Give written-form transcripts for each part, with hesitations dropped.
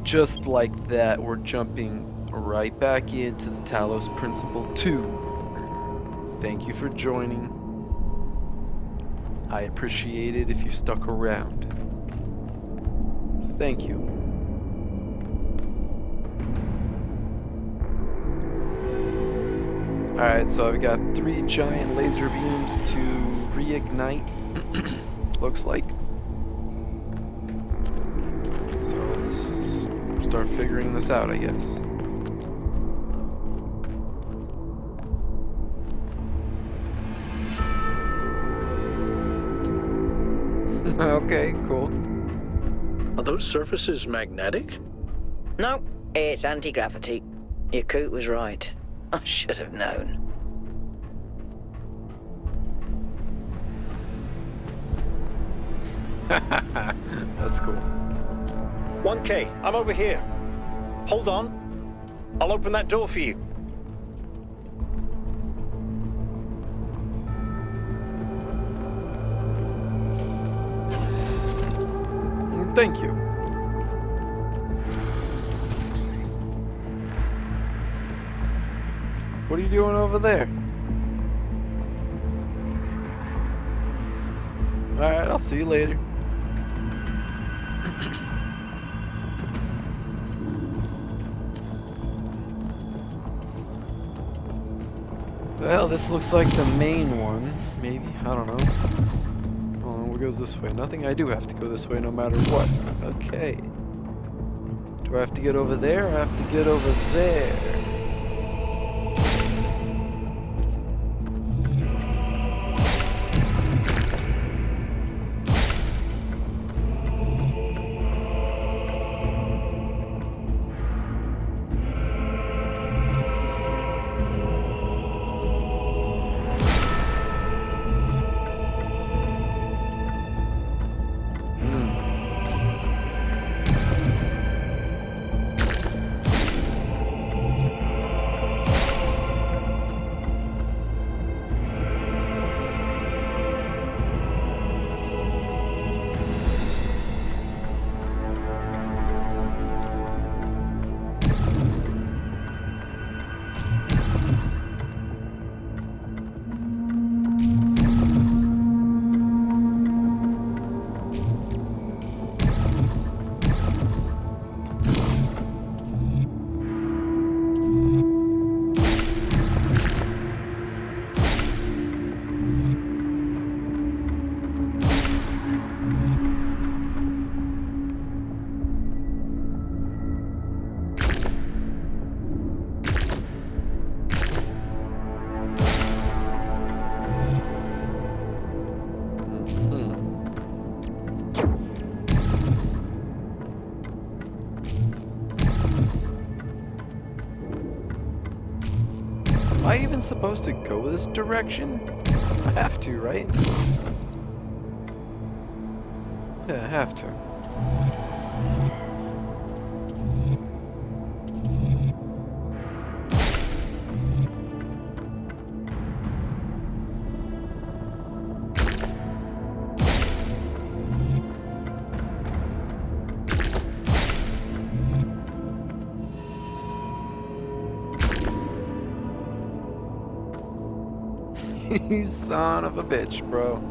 just like that, we're jumping right back into the Talos Principle 2. Thank you for joining. I appreciate it if you stuck around. Thank you. Alright, so I've got 3 giant laser beams to reignite, looks like. So let's start figuring this out, I guess. Okay, cool. Are those surfaces magnetic? No, it's anti-gravity. Your coot was right. I should have known. That's cool. 1K, I'm over here. Hold on. I'll open that door for you. Thank you. What are you doing over there? Alright, I'll see you later. Well, this looks like the main one. Maybe, I don't know. Oh, what goes this way? Nothing. I do have to go this way no matter what. Okay. Do I have to get over there? I have to get over there. Am I even supposed to go this direction? I have to, right? Yeah, I have to. You son of a bitch, bro.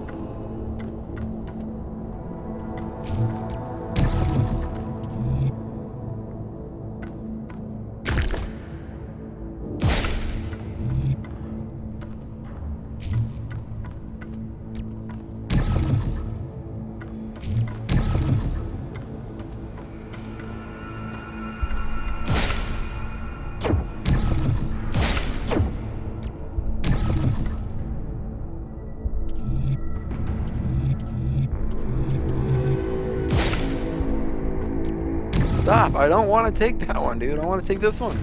Stop, I don't want to take that one, dude. I want to take this one.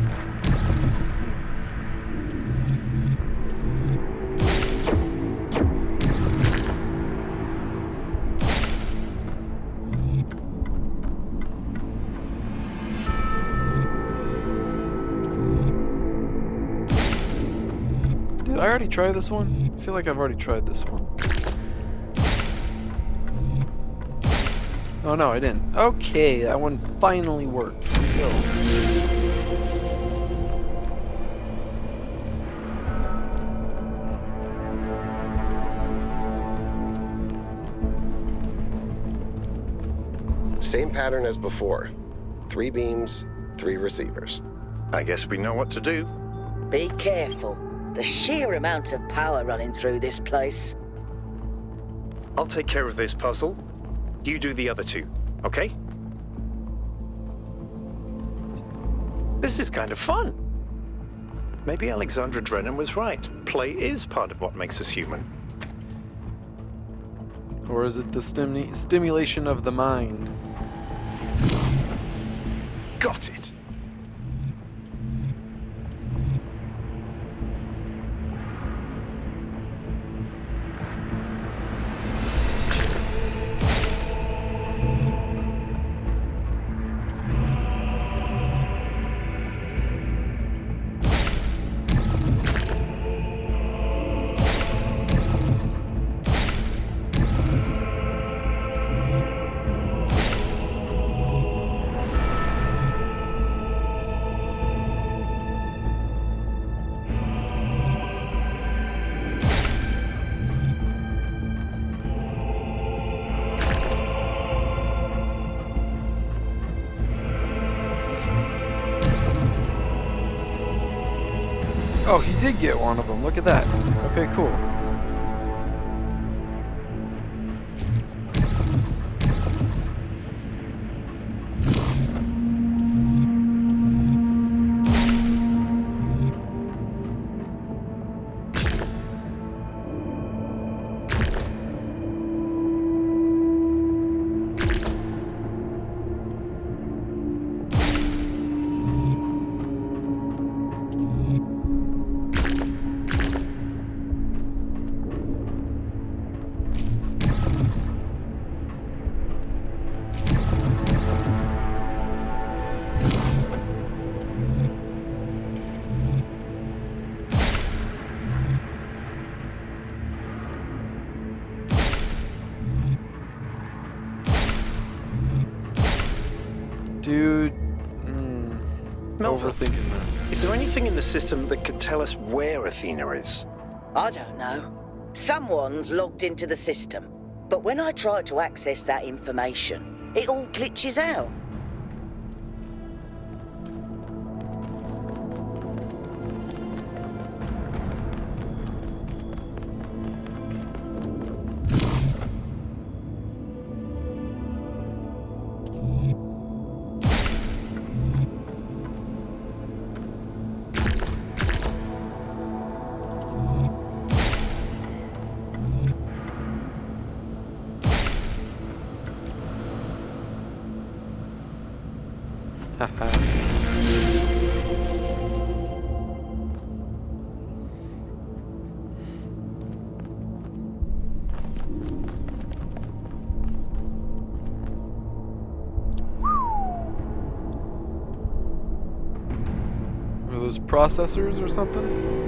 Did I already try this one? I feel like I've already tried this one. Oh no, I didn't. Okay, that one finally worked. go. Same pattern as before. 3 beams, 3 receivers. I guess we know what to do. Be careful. The sheer amount of power running through this place. I'll take care of this puzzle. You do the other 2, okay? This is kind of fun. Maybe Alexandra Drennan was right. Play is part of what makes us human. Or is it the stimulation of the mind? Got it. Oh, he did get one of them. Look at that. Okay, cool. Dude, Melva, overthinking that. is there anything in the system that could tell us where Athena is? I don't know. Someone's logged into the system. But when I try to access that information, it all glitches out. Are those processors or something?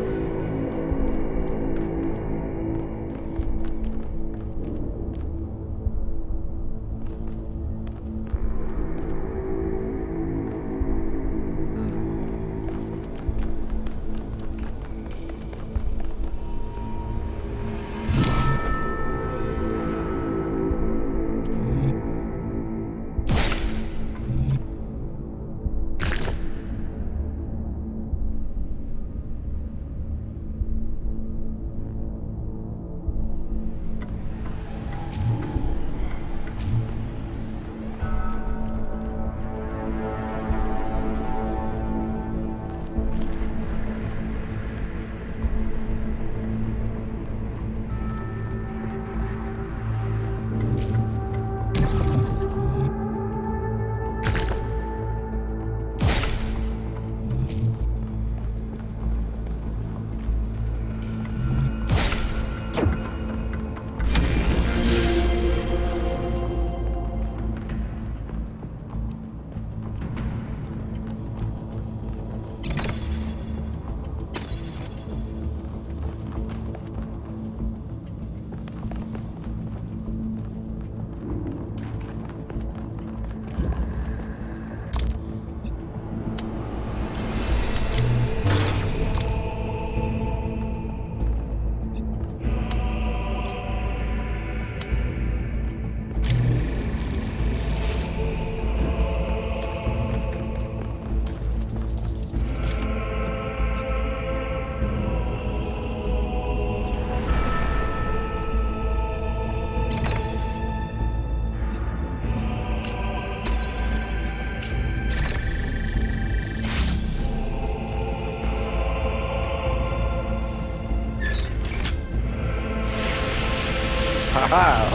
Aha!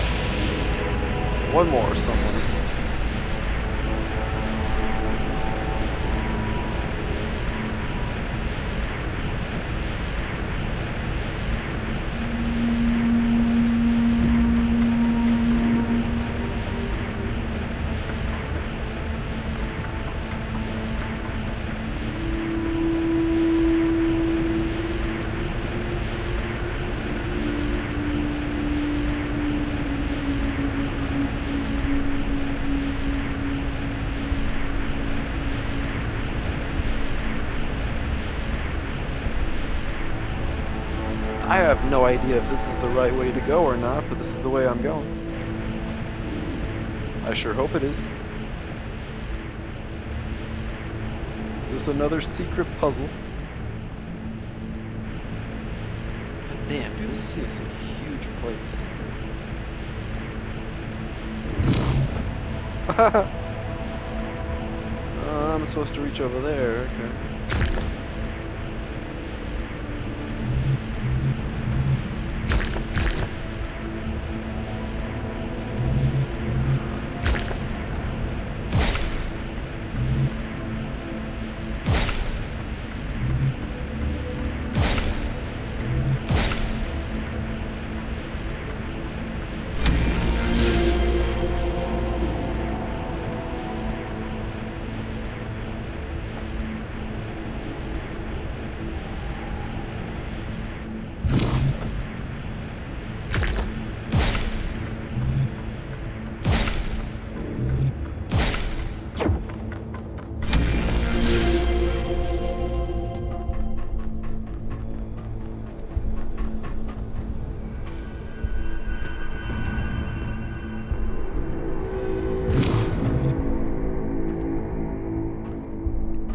One more, someone. I have no idea if this is the right way to go or not, but this is the way I'm going. I sure hope it is. Is this another secret puzzle? God damn, dude, this is a huge place. I'm supposed to reach over there, okay.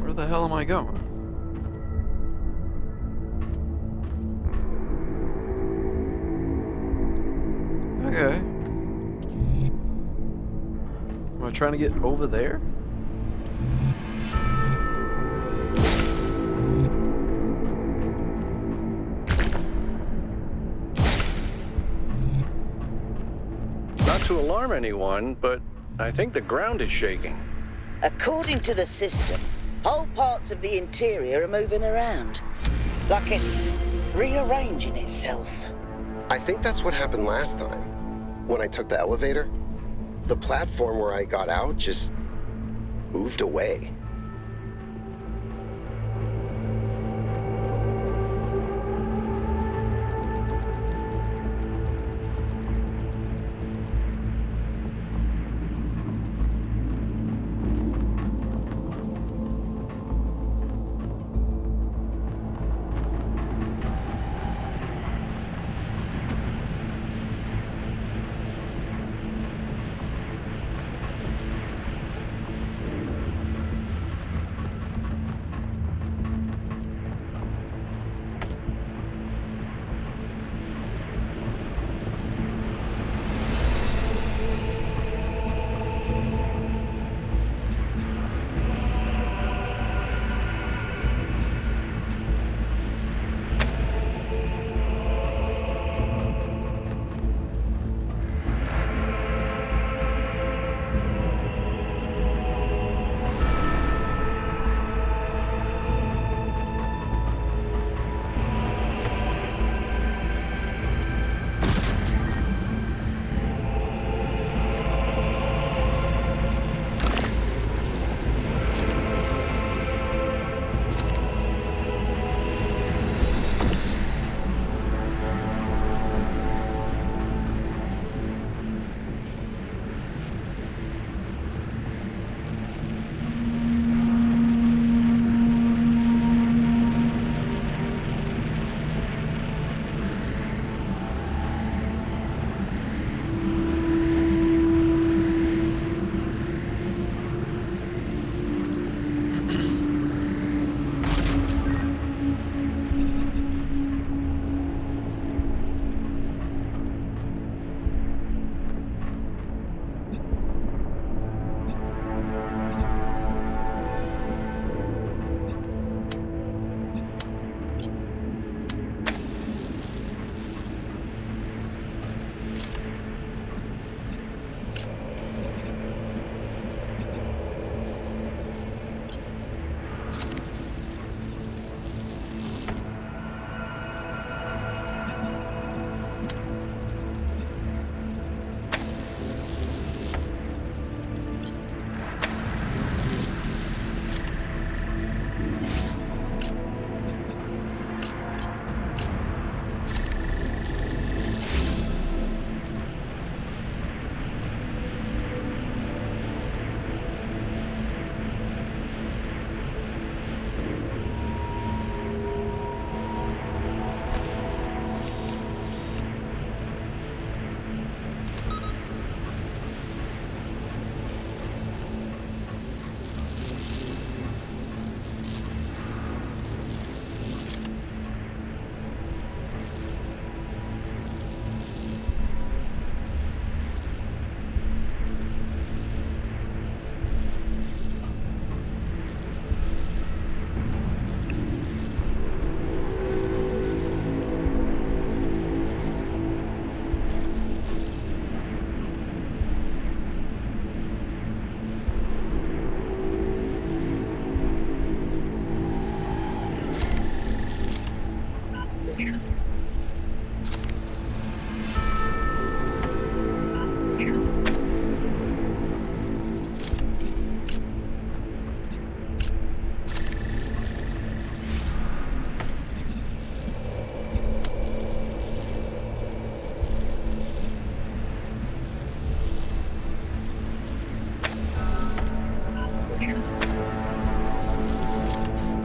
Where the hell am I going? Okay. Am I trying to get over there? Not to alarm anyone, but I think the ground is shaking. According to the system, whole parts of the interior are moving around. Like it's rearranging itself. I think that's what happened last time. When I took the elevator, the platform where I got out just moved away.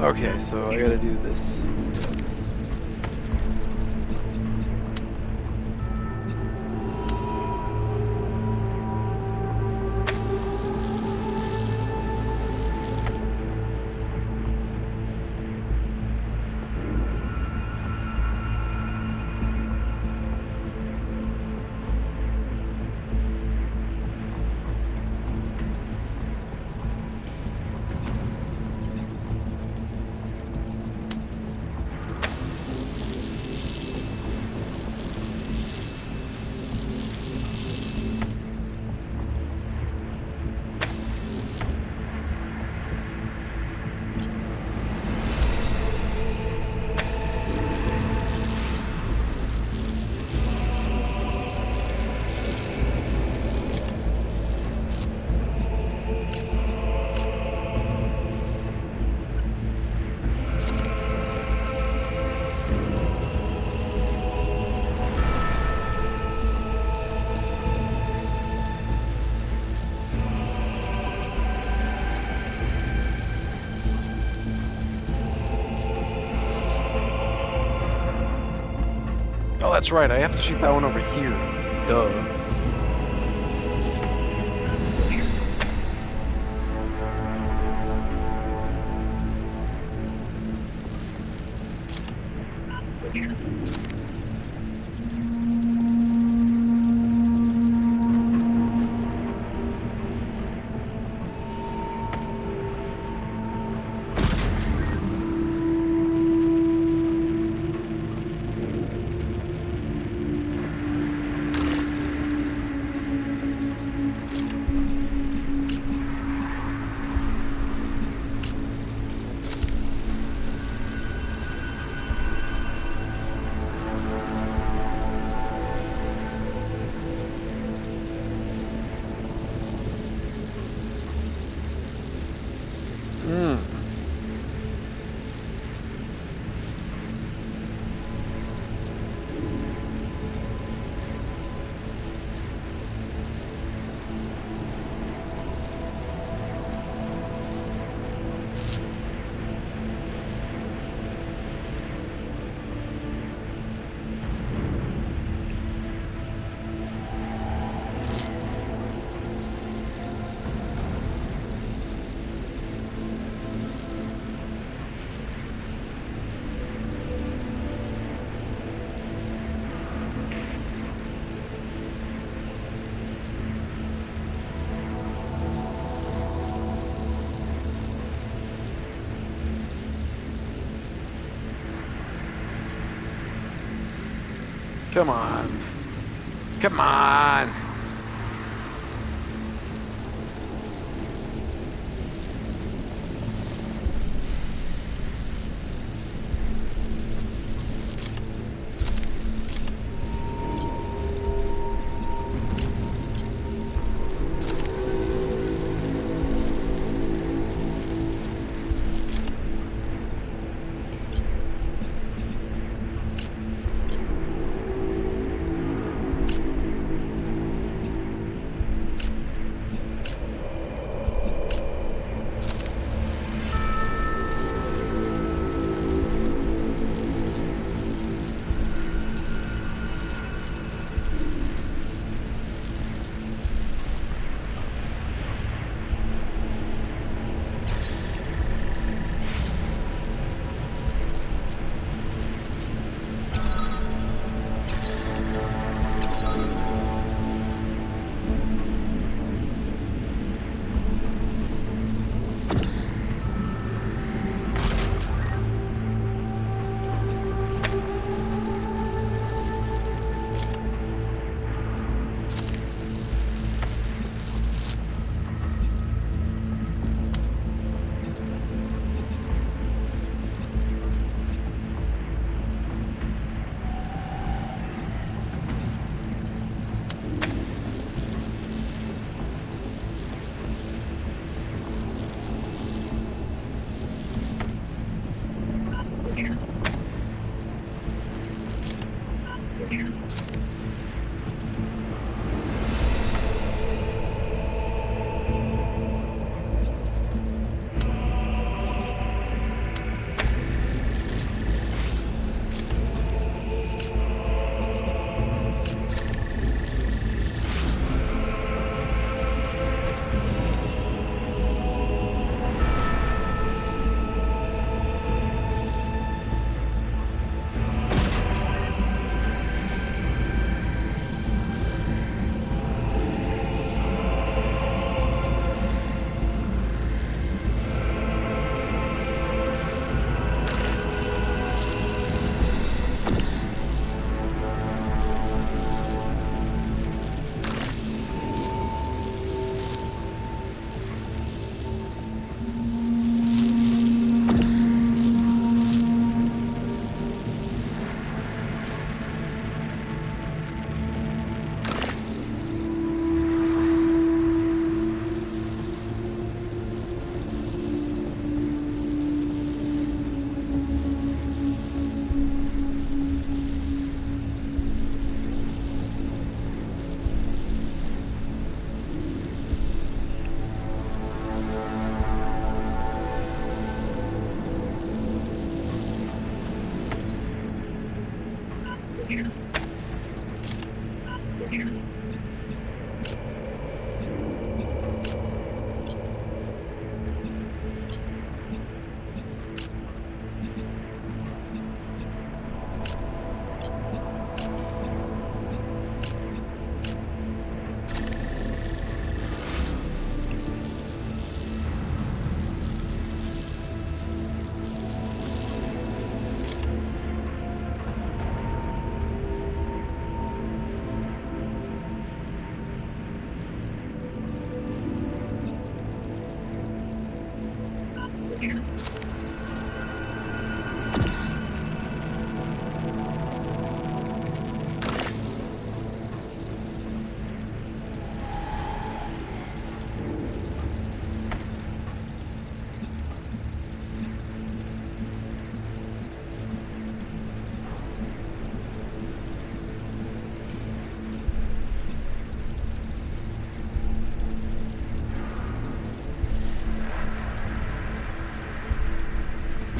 Okay, so I gotta do this instead. Oh, that's right, I have to shoot that one over here. Duh. Come on. Come on.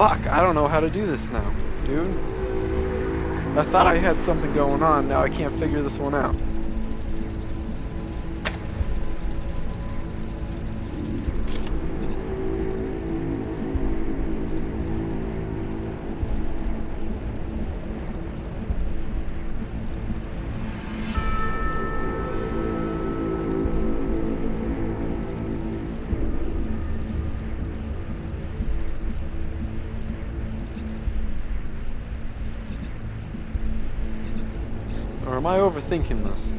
Fuck, I don't know how to do this now, dude. I thought I had something going on, now I can't figure this one out. Or am I overthinking this?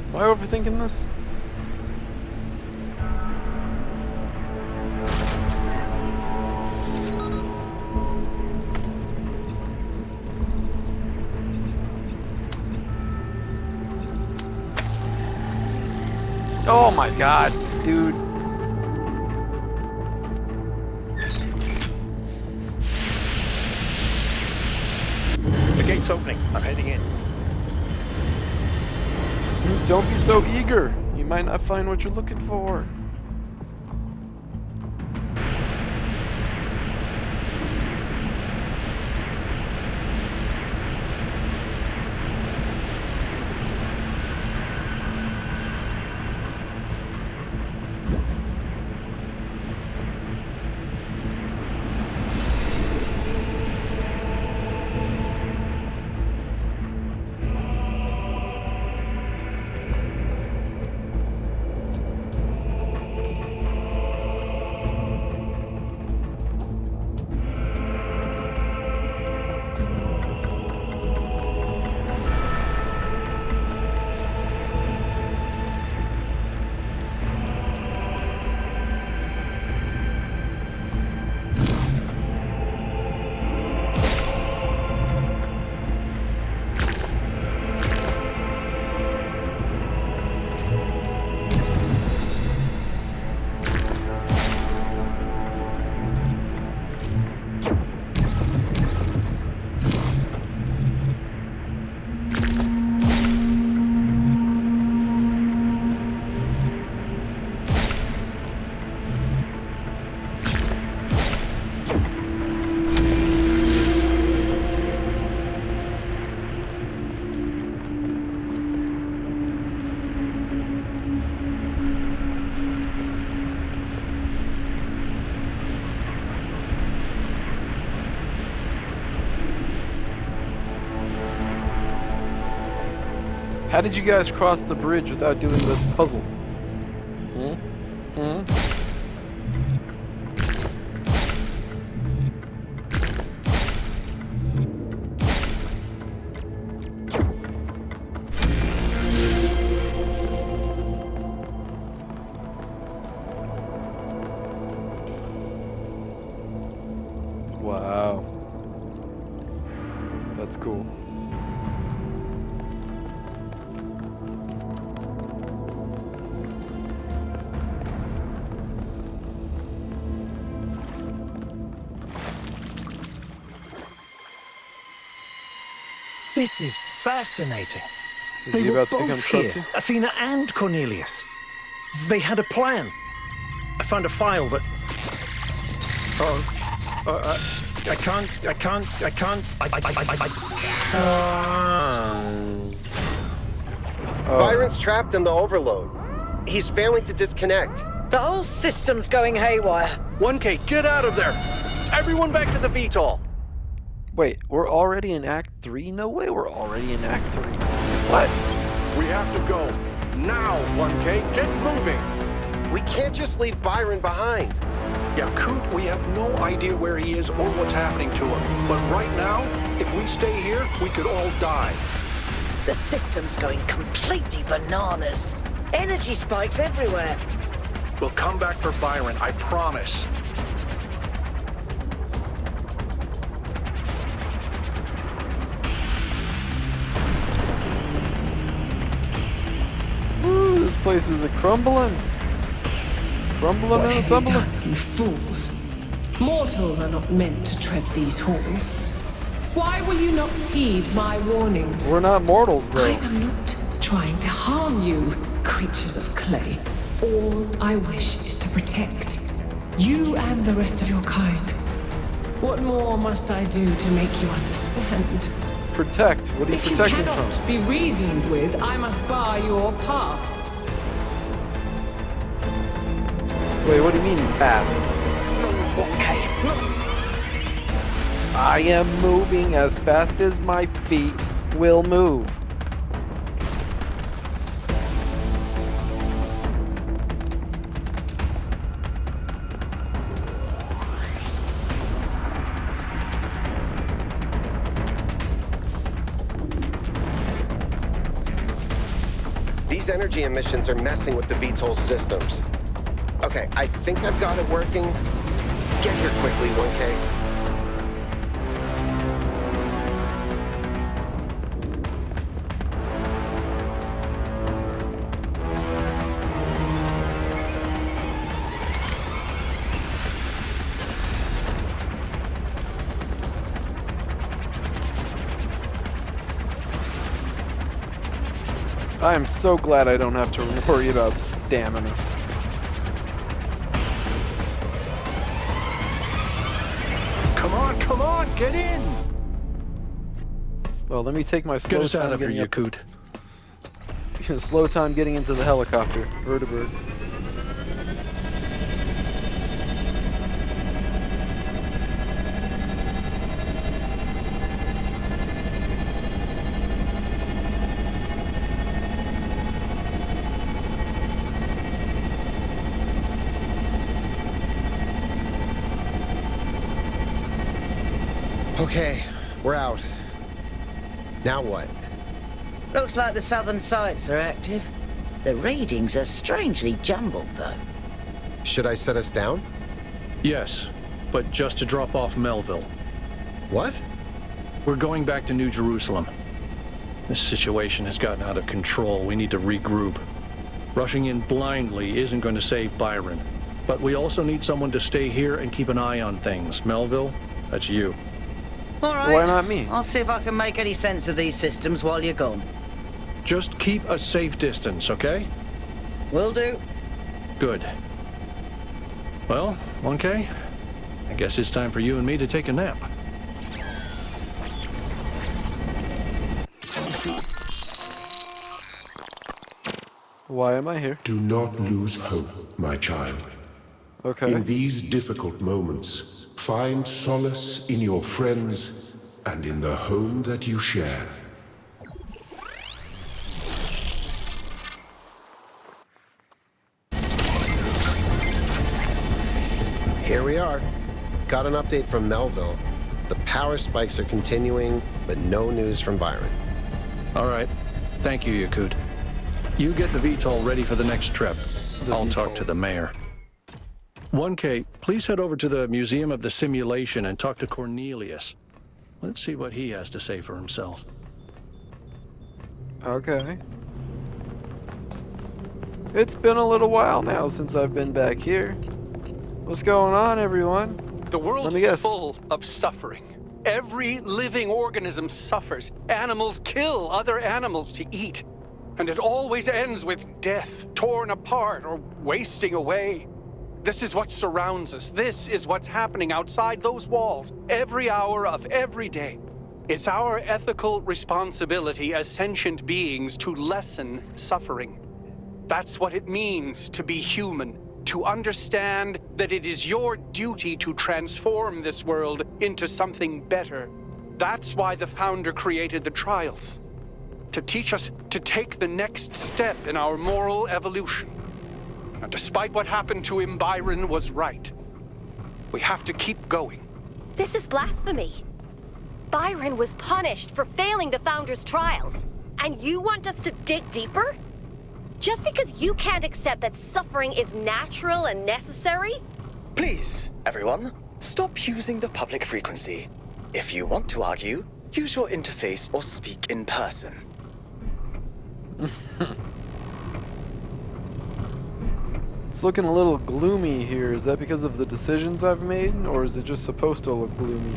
Am I overthinking this? Oh my god, dude. The gate's opening. I'm heading in. Don't be so eager. You might not find what you're looking for. How did you guys cross the bridge without doing this puzzle? Wow. That's cool. This is fascinating. Is They he were about to become both here, Trump? Athena and Cornelius. They had a plan. I found a file that... Byron's trapped in the overload. He's failing to disconnect. The whole system's going haywire. 1K, get out of there! Everyone back to the VTOL! Wait, we're already in Act 3? No way we're already in Act 3. What? We have to go. Now, 1K, get moving! We can't just leave Byron behind. Yeah, Coot, we have no idea where he is or what's happening to him. But right now, if we stay here, we could all die. The system's going completely bananas. Energy spikes everywhere. We'll come back for Byron, I promise. Woo, this place is a crumbling. Crumbling What and have you stumbling. done, you fools? Mortals are not meant to tread these halls. Why will you not heed my warnings? We're not mortals, I though. am not trying to harm you, creatures of clay. All I wish is to protect you and the rest of your kind. What more must I do to make you understand? Protect. What are you If you protecting cannot from? be reasoned with, I must bar your path. Wait, what do you mean, path? Okay. I am moving as fast as my feet will move. These energy emissions are messing with the VTOL systems. Okay, I think I've got it working. Get here quickly, 1K. I am so glad I don't have to worry about stamina. Come on, get in! Well, let me take my slow Get us out time of here, getting up. Yakut. Slow time getting into the helicopter. Vertibird. Okay, we're out. Now what? Looks like the southern sites are active. The readings are strangely jumbled, though. Should I set us down? Yes, but just to drop off Melville. What? We're going back to New Jerusalem. This situation has gotten out of control. We need to regroup. Rushing in blindly isn't going to save Byron. But we also need someone to stay here and keep an eye on things. Melville, that's you. All right. Why not me? I'll see if I can make any sense of these systems while you're gone. Just keep a safe distance, okay? Will do. Good. Well, 1K, I guess it's time for you and me to take a nap. Why am I here? Do not lose hope, my child. Okay. In these difficult moments, find solace in your friends and in the home that you share. Here we are. Got an update from Melville. The power spikes are continuing, but no news from Byron. All right. Thank you, Yakut. You get the VTOL ready for the next trip. I'll talk to the mayor. 1K, please head over to the Museum of the Simulation and talk to Cornelius. Let's see what he has to say for himself. Okay. It's been a little while now since I've been back here. What's going on, everyone? The world Let me is guess. full of suffering. Every living organism suffers. Animals kill other animals to eat. And it always ends with death, torn apart or wasting away. This is what surrounds us. This is what's happening outside those walls, every hour of every day. It's our ethical responsibility as sentient beings to lessen suffering. That's what it means to be human. To understand that it is your duty to transform this world into something better. That's why the Founder created the trials. To teach us to take the next step in our moral evolution. And despite what happened to him, Byron was right. We have to keep going. This is blasphemy. Byron was punished for failing the Founder's trials. And you want us to dig deeper? Just because you can't accept that suffering is natural and necessary? Please, everyone, stop using the public frequency. If you want to argue, use your interface or speak in person. It's looking a little gloomy here. Is that because of the decisions I've made, or is it just supposed to look gloomy?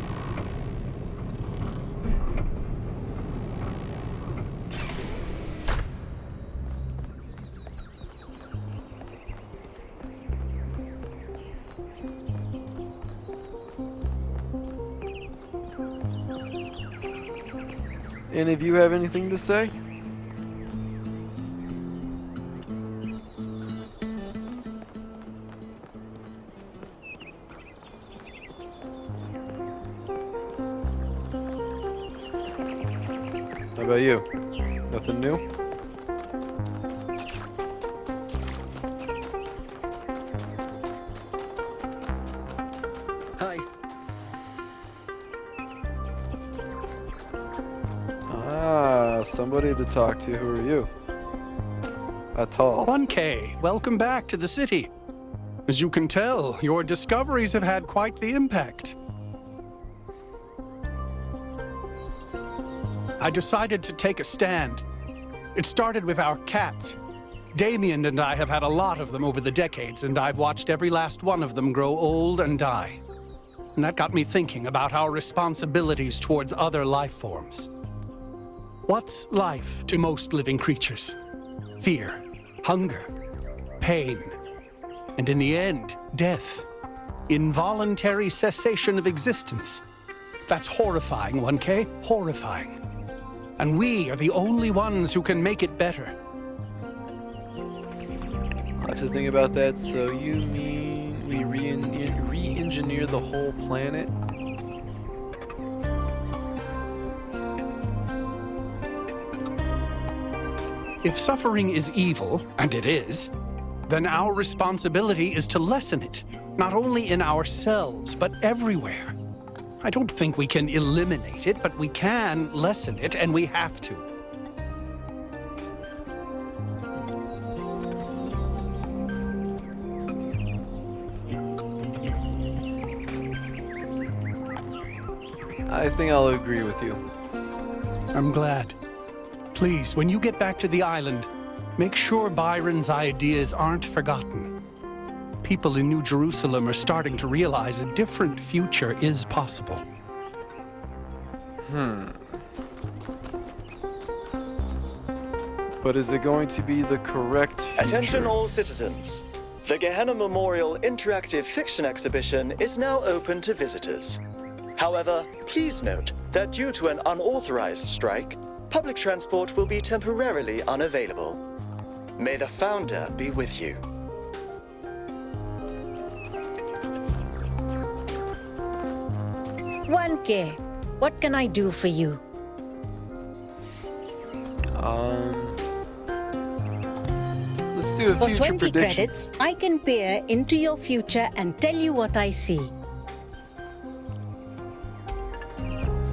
Any of you have anything to say? How about you? Nothing new? Hi. Ah, somebody to talk to. Who are you? Talos. 1K, welcome back to the city. As you can tell, your discoveries have had quite the impact. I decided to take a stand. It started with our cats. Damien and I have had a lot of them over the decades, and I've watched every last one of them grow old and die. And that got me thinking about our responsibilities towards other life forms. What's life to most living creatures? Fear, hunger, pain, and in the end, death. Involuntary cessation of existence. That's horrifying, 1K, horrifying. And we are the only ones who can make it better. I have to think about that. So you mean we re-engineer the whole planet? If suffering is evil, and it is, then our responsibility is to lessen it, not only in ourselves, but everywhere. I don't think we can eliminate it, but we can lessen it, and we have to. I think I'll agree with you. I'm glad. Please, when you get back to the island, make sure Byron's ideas aren't forgotten. People in New Jerusalem are starting to realize a different future is possible. But is it going to be the correct future? Attention all citizens. The Gehenna Memorial Interactive Fiction Exhibition is now open to visitors. However, please note that due to an unauthorized strike, public transport will be temporarily unavailable. May the Founder be with you. "1K, what can I do for you?" Let's do a For future 20 prediction. credits, I can peer into your future and tell you what I see.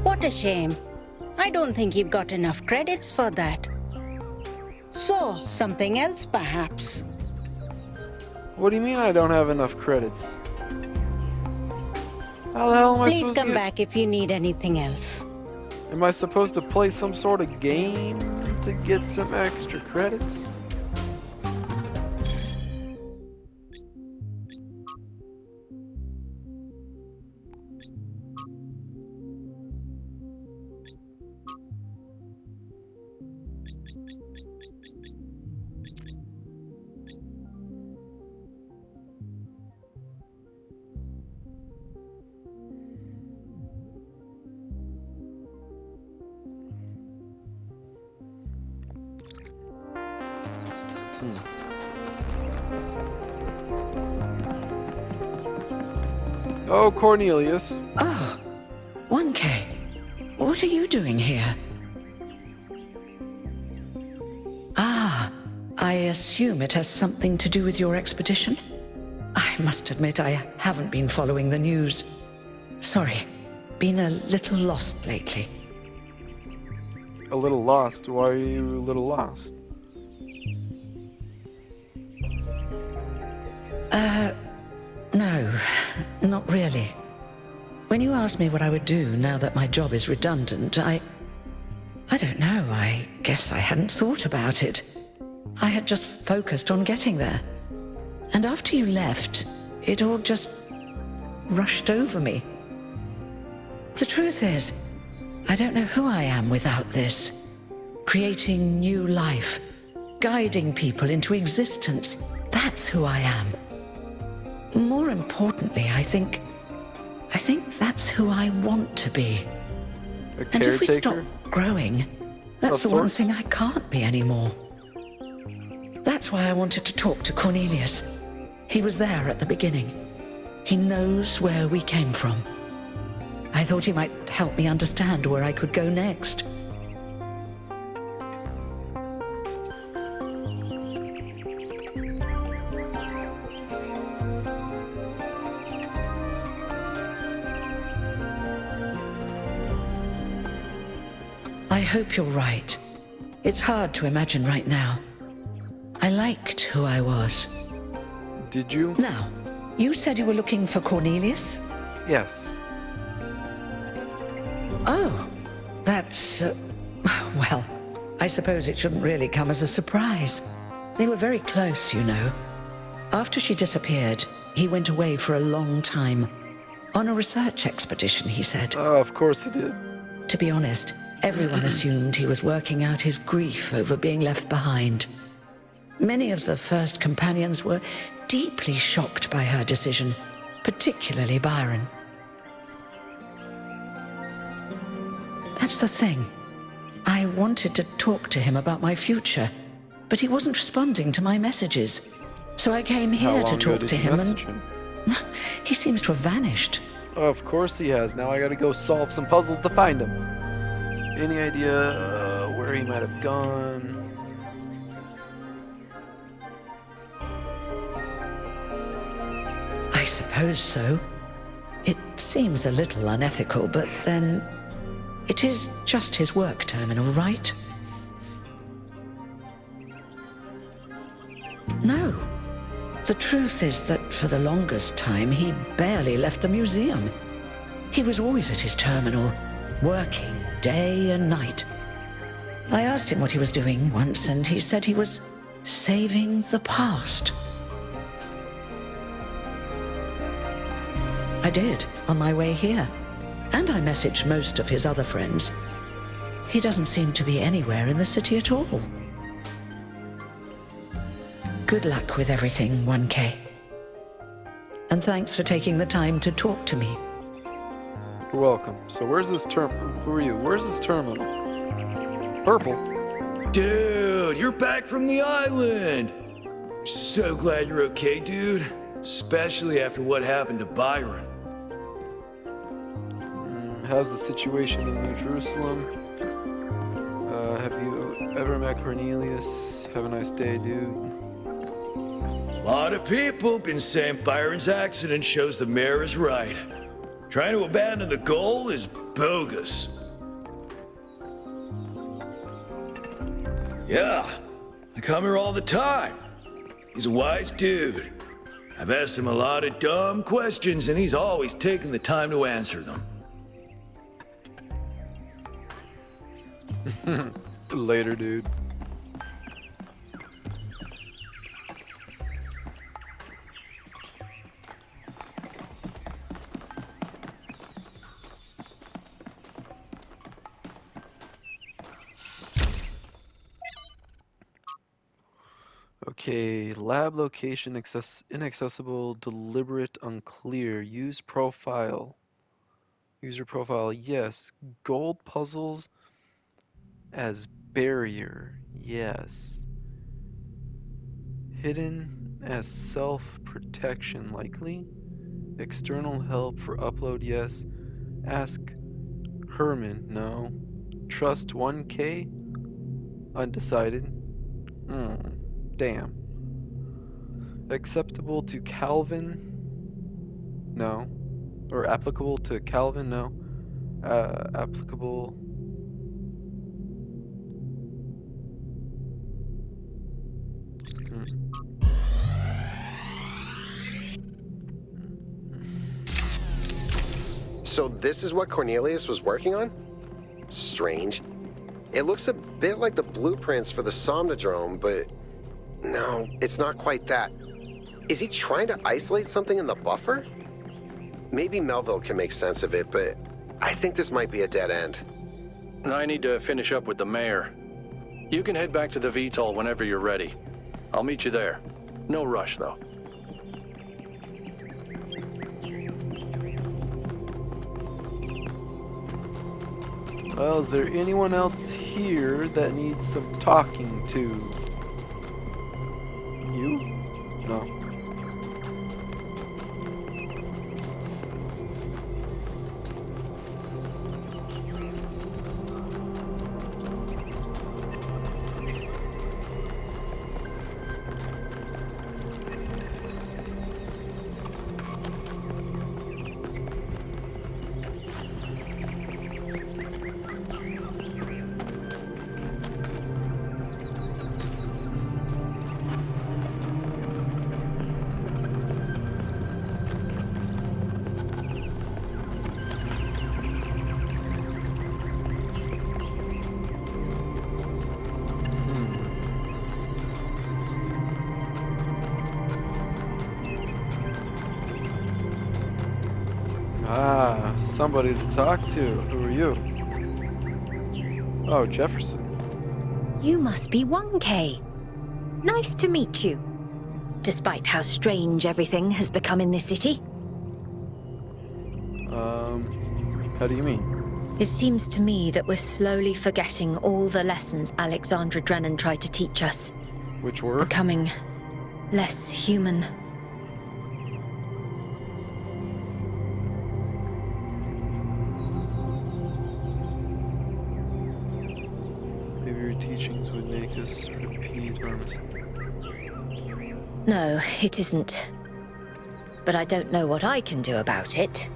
What a shame. I don't think you've got enough credits for that. So, something else perhaps. What do you mean I don't have enough credits? How the hell am I Please supposed to come back if you need anything else. Am I supposed to play some sort of game to get some extra credits? Oh, Cornelius. Oh, 1K. What are you doing here? Ah, I assume it has something to do with your expedition? I must admit I haven't been following the news. Sorry, been a little lost lately. A little lost. Why are you a little lost? No, not really. When you asked me what I would do now that my job is redundant, I don't know, I guess I hadn't thought about it. I had just focused on getting there. And after you left, it all just rushed over me. The truth is, I don't know who I am without this. Creating new life, guiding people into existence, that's who I am. More importantly, I think that's who I want to be. A And if we caretaker? growing. That's Of the one sorts. thing I can't be anymore. That's why I wanted to talk to Cornelius. He was there at the beginning. He knows where we came from. I thought he might help me understand where I could go next. I hope you're right. It's hard to imagine right now. I liked who I was. Did you? Now, you said you were looking for Cornelius? Yes. Oh, that's... well, I suppose it shouldn't really come as a surprise. They were very close, you know. After she disappeared, he went away for a long time. On a research expedition, he said. Oh, of course he did. To be honest, everyone assumed he was working out his grief over being left behind. Many of the first companions were deeply shocked by her decision, particularly Byron. That's the thing. I wanted to talk to him about my future, but he wasn't responding to my messages. So I came How here long to ago talk did to you him, message and him? he seems to have vanished. Of course he has. Now I gotta go solve some puzzles to find him. Any idea where he might have gone? I suppose so. It seems a little unethical, but then it is just his work terminal, right? No. The truth is that for the longest time, he barely left the museum. He was always at his terminal, working day and night. I asked him what he was doing once, and he said he was saving the past. I did, on my way here. And I messaged most of his other friends. He doesn't seem to be anywhere in the city at all. Good luck with everything, 1K. And thanks for taking the time to talk to me. You're welcome. So where's this who are you? Where's this terminal? Purple. Dude, you're back from the island! So glad you're okay, dude. Especially after what happened to Byron. How's the situation in New Jerusalem? Have you ever met Cornelius? Have a nice day, dude. A lot of people been saying Byron's accident shows the mayor is right. Trying to abandon the goal is bogus. Yeah, I come here all the time. He's a wise dude. I've asked him a lot of dumb questions, and he's always taken the time to answer them. Later, dude. Okay, lab location inaccessible, deliberate, unclear. Use profile. User profile, yes. Gold puzzles as barrier, yes. Hidden as self-protection, likely. External help for upload, yes. Ask Herman, no. Trust 1K? Undecided. Damn. Acceptable to Calvin? No. Or applicable to Calvin? No. Applicable. So this is what Cornelius was working on? Strange. It looks a bit like the blueprints for the Somnodrome, but no, it's not quite that. Is he trying to isolate something in the buffer? Maybe Melville can make sense of it, but I think this might be a dead end. I need to finish up with the mayor. You can head back to the VTOL whenever you're ready. I'll meet you there. No rush, though. Well, is there anyone else here that needs some talking to? You? No. Ah, somebody to talk to. Who are you? Oh, Jefferson. You must be 1K. Nice to meet you. Despite how strange everything has become in this city. How do you mean? It seems to me that we're slowly forgetting all the lessons Alexandra Drennan tried to teach us. Which were? Becoming less human. Maybe your teachings would make us repeat our mistakes. No, it isn't. But I don't know what I can do about it.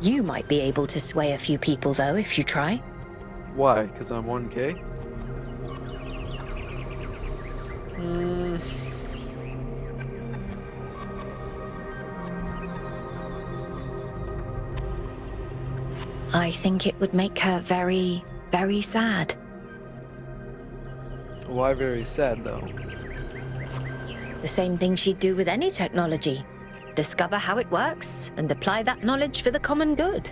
You might be able to sway a few people, though, if you try. Why? Because I'm 1K? I think it would make her very, very sad. Why very sad, though? The same thing she'd do with any technology. Discover how it works, and apply that knowledge for the common good.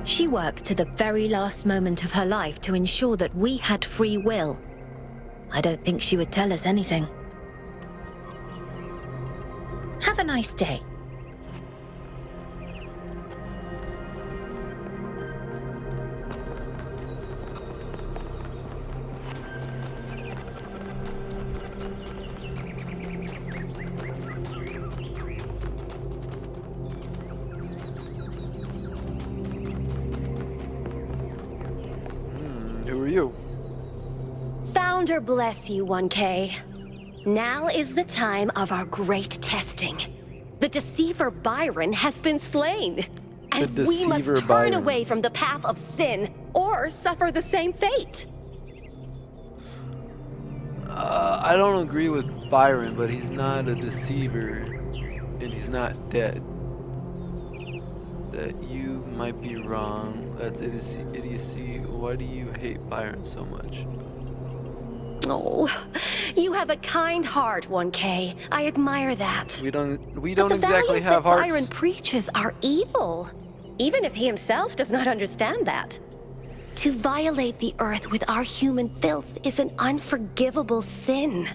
She worked to the very last moment of her life to ensure that we had free will. I don't think she would tell us anything. Have a nice day. Who are you? Founder bless you, 1K. Now is the time of our great testing. The deceiver Byron has been slain. And we must deceiver turn Byron. away from the path of sin or suffer the same fate. I don't agree with Byron, but he's not a deceiver, and he's not dead. That you might be wrong. That's idiocy. Why do you hate Byron so much? Oh, you have a kind heart, 1K. I admire that. We don't But the exactly values have that hearts. Byron preaches are evil, even if he himself does not understand that. To violate the earth with our human filth is an unforgivable sin.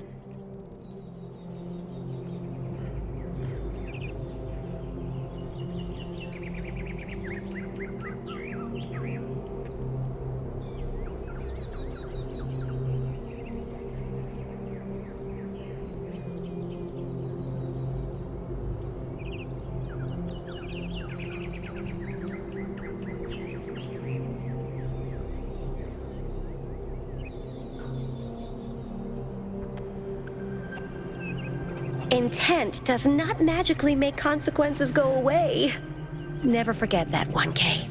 Intent does not magically make consequences go away. Never forget that, 1K.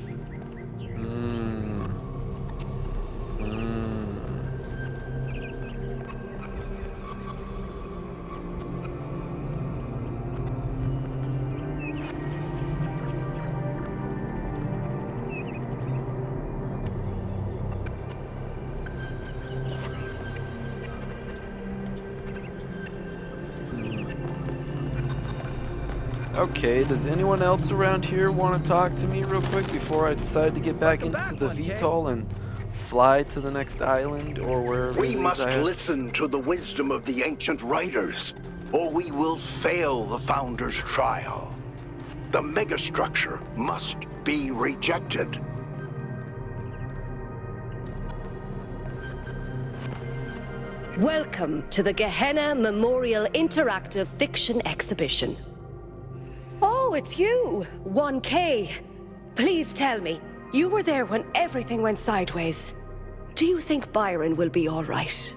Okay, does anyone else around here want to talk to me real quick before I decide to get back into the VTOL and fly to the next island or wherever We it is must I have? listen to the wisdom of the ancient writers, or we will fail the Founder's trial. The megastructure must be rejected. Welcome to the Gehenna Memorial Interactive Fiction Exhibition. Oh, it's you, 1K. Please tell me, you were there when everything went sideways. Do you think Byron will be all right?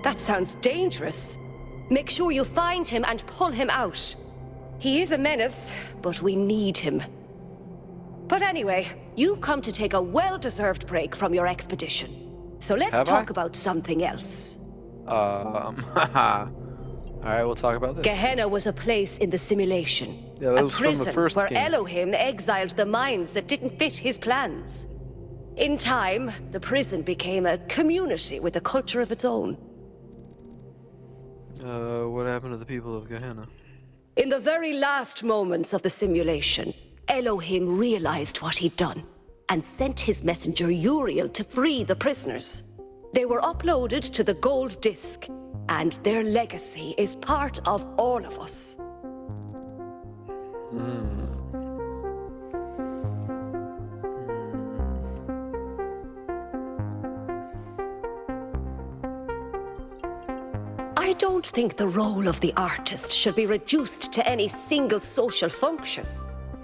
That sounds dangerous. Make sure you find him and pull him out. He is a menace, but we need him. But anyway, you've come to take a well-deserved break from your expedition. So let's talk about something else. Alright, we'll talk about this. Gehenna was a place in the simulation. Yeah, that a was prison from the first where game. Elohim exiled the minds that didn't fit his plans. In time, the prison became a community with a culture of its own. What happened to the people of Gehenna? In the very last moments of the simulation, Elohim realized what he'd done and sent his messenger Uriel to free the prisoners. They were uploaded to the gold disc, and their legacy is part of all of us. I don't think the role of the artist should be reduced to any single social function.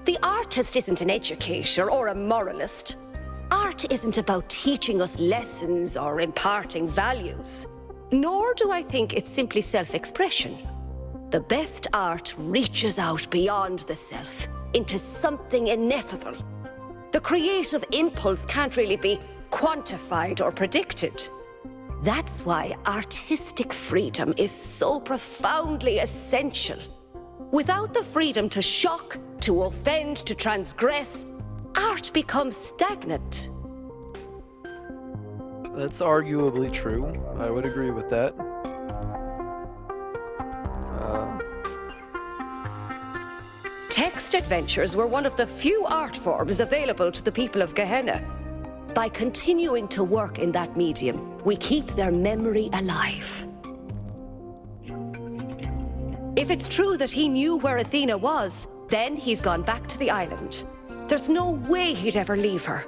The artist isn't an educator or a moralist. Art isn't about teaching us lessons or imparting values. Nor do I think it's simply self-expression. The best art reaches out beyond the self, into something ineffable. The creative impulse can't really be quantified or predicted. That's why artistic freedom is so profoundly essential. Without the freedom to shock, to offend, to transgress, art becomes stagnant. That's arguably true. I would agree with that. Text adventures were one of the few art forms available to the people of Gehenna. By continuing to work in that medium, we keep their memory alive. If it's true that he knew where Athena was, then he's gone back to the island. There's no way he'd ever leave her.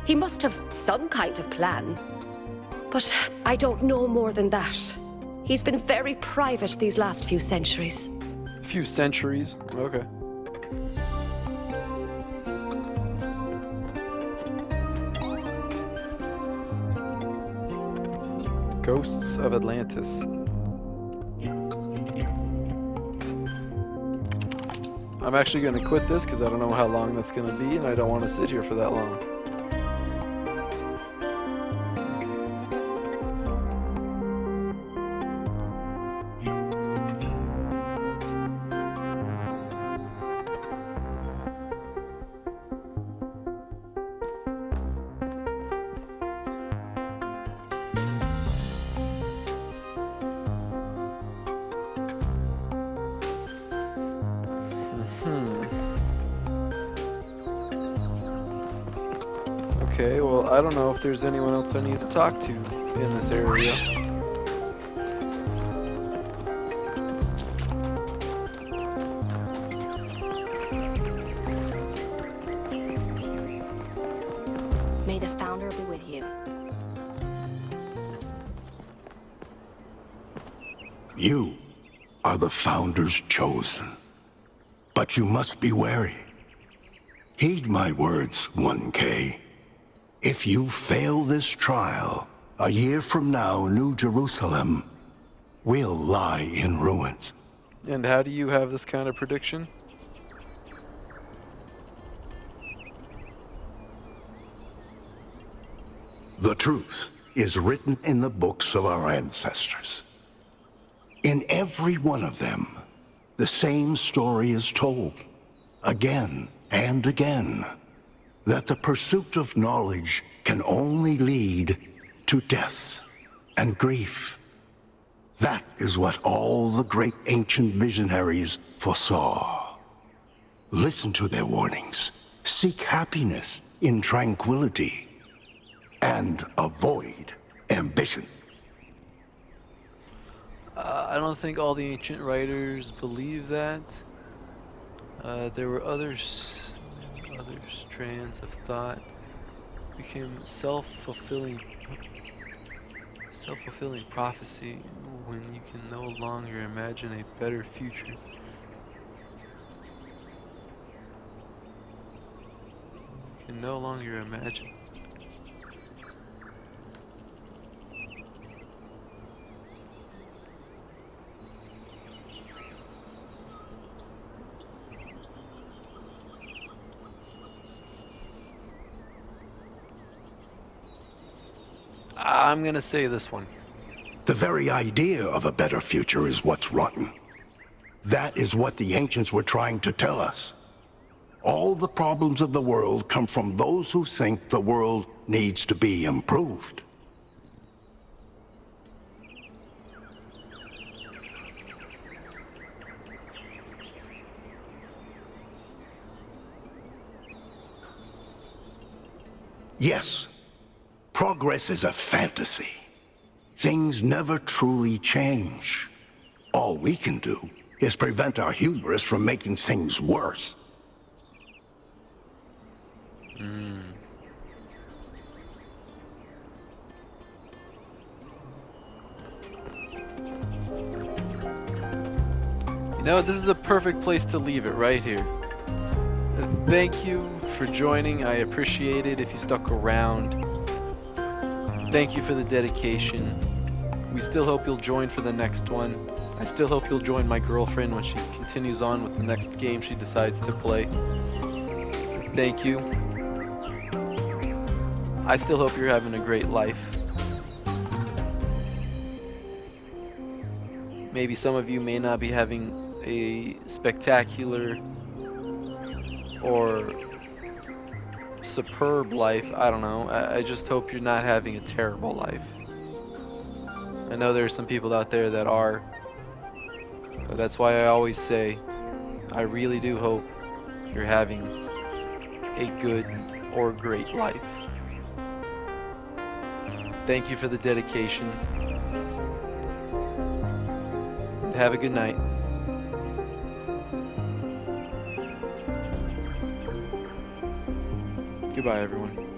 He must have some kind of plan. But I don't know more than that. He's been very private these last few centuries. Few centuries? Okay. Ghosts of Atlantis. I'm actually going to quit this because I don't know how long that's going to be, and I don't want to sit here for that long. Okay, well, I don't know if there's anyone else I need to talk to in this area. May the Founder be with you. You are the Founder's chosen. But you must be wary. Heed my words, 1K. If you fail this trial, a year from now, New Jerusalem will lie in ruins. And how do you have this kind of prediction? The truth is written in the books of our ancestors. In every one of them, the same story is told, again and again, that the pursuit of knowledge can only lead to death and grief. That is what all the great ancient visionaries foresaw. Listen to their warnings. Seek happiness in tranquility. And avoid ambition. I don't think all the ancient writers believe that. There were other strands of thought became self-fulfilling prophecy when you can no longer imagine a better future. You can no longer imagine. I'm gonna say this one. The very idea of a better future is what's rotten. That is what the ancients were trying to tell us. All the problems of the world come from those who think the world needs to be improved. Yes, progress is a fantasy. Things never truly change. All we can do is prevent our hubris from making things worse. You know, this is a perfect place to leave it right here. Thank you for joining. I appreciate it if you stuck around. Thank you for the dedication. We still hope you'll join for the next one. I still hope you'll join my girlfriend when she continues on with the next game she decides to play. Thank you. I still hope you're having a great life. Maybe some of you may not be having a spectacular or superb life. I don't know. I just hope you're not having a terrible life. I know there's some people out there that are, but that's why I always say I really do hope you're having a good or great life. Thank you for the dedication. And have a good night. Goodbye, everyone.